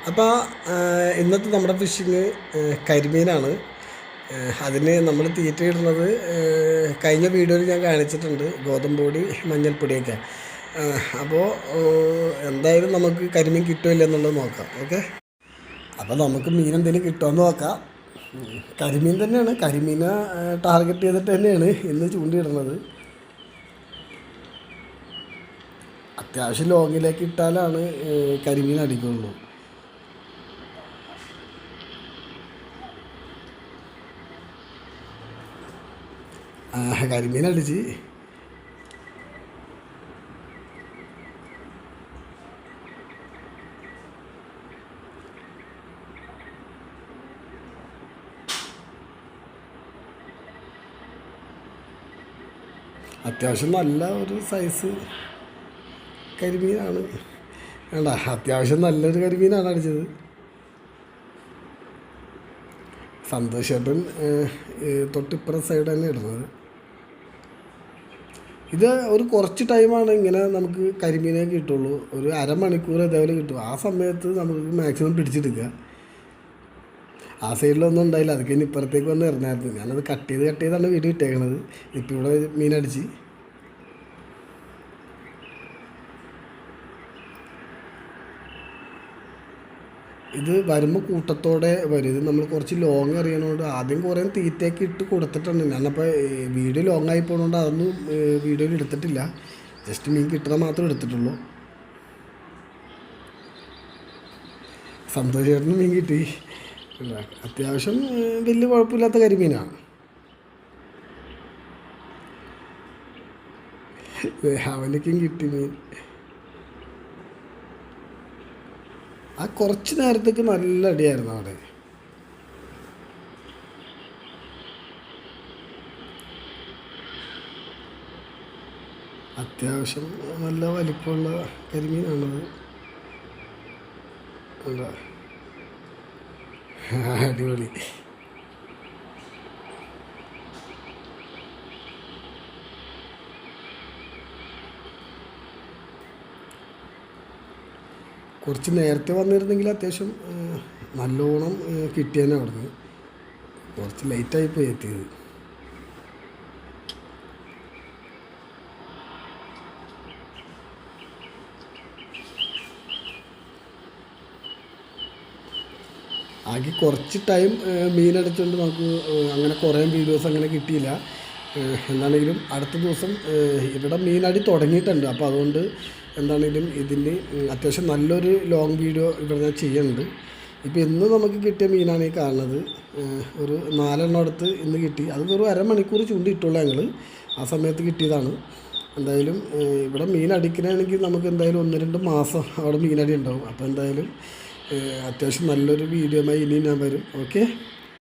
അപ്പോൾ ഇന്നത്തെ നമ്മുടെ ഫിഷിങ് കരിമീനാണ്. അതിന് നമ്മൾ തീറ്റ ഇടുന്നത് കഴിഞ്ഞ വീഡിയോയിൽ ഞാൻ കാണിച്ചിട്ടുണ്ട്, ഗോതമ്പ് പൊടി മഞ്ഞൾപ്പൊടിയൊക്കെ. അപ്പോൾ എന്തായാലും നമുക്ക് കരിമീൻ കിട്ടുമില്ല എന്നുള്ളത് നോക്കാം. ഓക്കെ, അപ്പോൾ നമുക്ക് മീൻ എന്തെങ്കിലും കിട്ടുമെന്ന് നോക്കാം. കരിമീൻ തന്നെയാണ്, കരിമീനെ ടാർഗറ്റ് ചെയ്തിട്ട് തന്നെയാണ് ഇന്ന് ചൂണ്ടിയിടുന്നത്. അത്യാവശ്യം ലോങ്ങിലേക്ക് ഇട്ടാലാണ് കരിമീൻ അടിക്കുള്ളൂ. കരിമീൻ അടിച്ച് അത്യാവശ്യം നല്ല ഒരു സൈസ് കരിമീനാണ്. വേണ്ട, അത്യാവശ്യം നല്ലൊരു കരിമീനാണ് അടിച്ചത്. സന്തോഷേട്ടൻ തൊട്ടിപ്പുറം സൈഡ് തന്നെ ഇടുന്നത്. ഇത് ഒരു കുറച്ച് ടൈമാണ് ഇങ്ങനെ നമുക്ക് കരിമീനെ കിട്ടുള്ളൂ. ഒരു അരമണിക്കൂർ ഇതേപോലെ കിട്ടും. ആ സമയത്ത് നമുക്ക് മാക്സിമം പിടിച്ചെടുക്കുക. ആ സൈഡിലൊന്നും ഉണ്ടായില്ല, അതൊക്കെ ഇനി ഇപ്പുറത്തേക്ക് വന്ന് എറിഞ്ഞായിരുന്നു. ഞാനത് കട്ട് ചെയ്താണ് വീഡിയോ ഇട്ടേക്കണത്. ഇപ്പം ഇവിടെ മീനടിച്ച് ഇത് വരുമ്പോൾ കൂട്ടത്തോടെ വരും. ഇത് നമ്മൾ കുറച്ച് ലോങ് അറിയണോണ്ട് ആദ്യം കുറേ തീറ്റയൊക്കെ ഇട്ട് കൊടുത്തിട്ടുണ്ട്. ഞാനപ്പോൾ വീഡിയോ ലോങ് ആയി പോകുന്നതുകൊണ്ട് അതൊന്നും വീഡിയോയിൽ എടുത്തിട്ടില്ല. ജസ്റ്റ് മീൻ കിട്ടണ മാത്രമേ എടുത്തിട്ടുള്ളൂ. സന്തോഷേട്ടന് മീൻ കിട്ടി. അത്യാവശ്യം വലിയ കുഴപ്പമില്ലാത്ത കരിമീനാണ്. അവനൊക്കെയും കിട്ടി മീൻ. ആ കുറച്ച് നേരത്തേക്ക് നല്ല അടിയായിരുന്നു അവിടെ. അത്യാവശ്യം നല്ല വലിപ്പമുള്ള കരിമീനാണത്. എന്താ അടിപൊളി. കുറച്ച് നേരത്തെ വന്നിരുന്നെങ്കിൽ അത്യാവശ്യം നല്ലോണം കിട്ടിയേനെ അവിടുന്ന്. കുറച്ച് ലേറ്റായിപ്പോയി എത്തിയത്. ആകെ കുറച്ച് ടൈം മീനടിച്ചുകൊണ്ട് നമുക്ക് അങ്ങനെ കുറേ വീഡിയോസ് അങ്ങനെ കിട്ടിയില്ല. എന്താണെങ്കിലും അടുത്ത ദിവസം ഇവിടെ മീനടി തുടങ്ങിയിട്ടുണ്ട്. അപ്പോൾ അതുകൊണ്ട് എന്താണെങ്കിലും ഇതിന് അത്യാവശ്യം നല്ലൊരു ലോങ് വീഡിയോ ഇവിടെ ഞാൻ ചെയ്യുന്നുണ്ട്. ഇപ്പോൾ ഇന്ന് നമുക്ക് കിട്ടിയ മീനാണ് ഈ കാണുന്നത്. ഒരു 4 എണ്ണം അടുത്ത് ഇന്ന് കിട്ടി. അത് വെറും അരമണിക്കൂർ ചൂണ്ടിയിട്ടുള്ളൂ ഞങ്ങൾ. ആ സമയത്ത് കിട്ടിയതാണ്. എന്തായാലും ഇവിടെ മീൻ അടിക്കണമെങ്കിൽ നമുക്ക് എന്തായാലും 1-2 മാസം അവിടെ മീനടി ഉണ്ടാവും. അപ്പോൾ എന്തായാലും അത്യാവശ്യം നല്ലൊരു വീഡിയോയുമായി ഇനി ഞാൻ വരും. ഓക്കെ.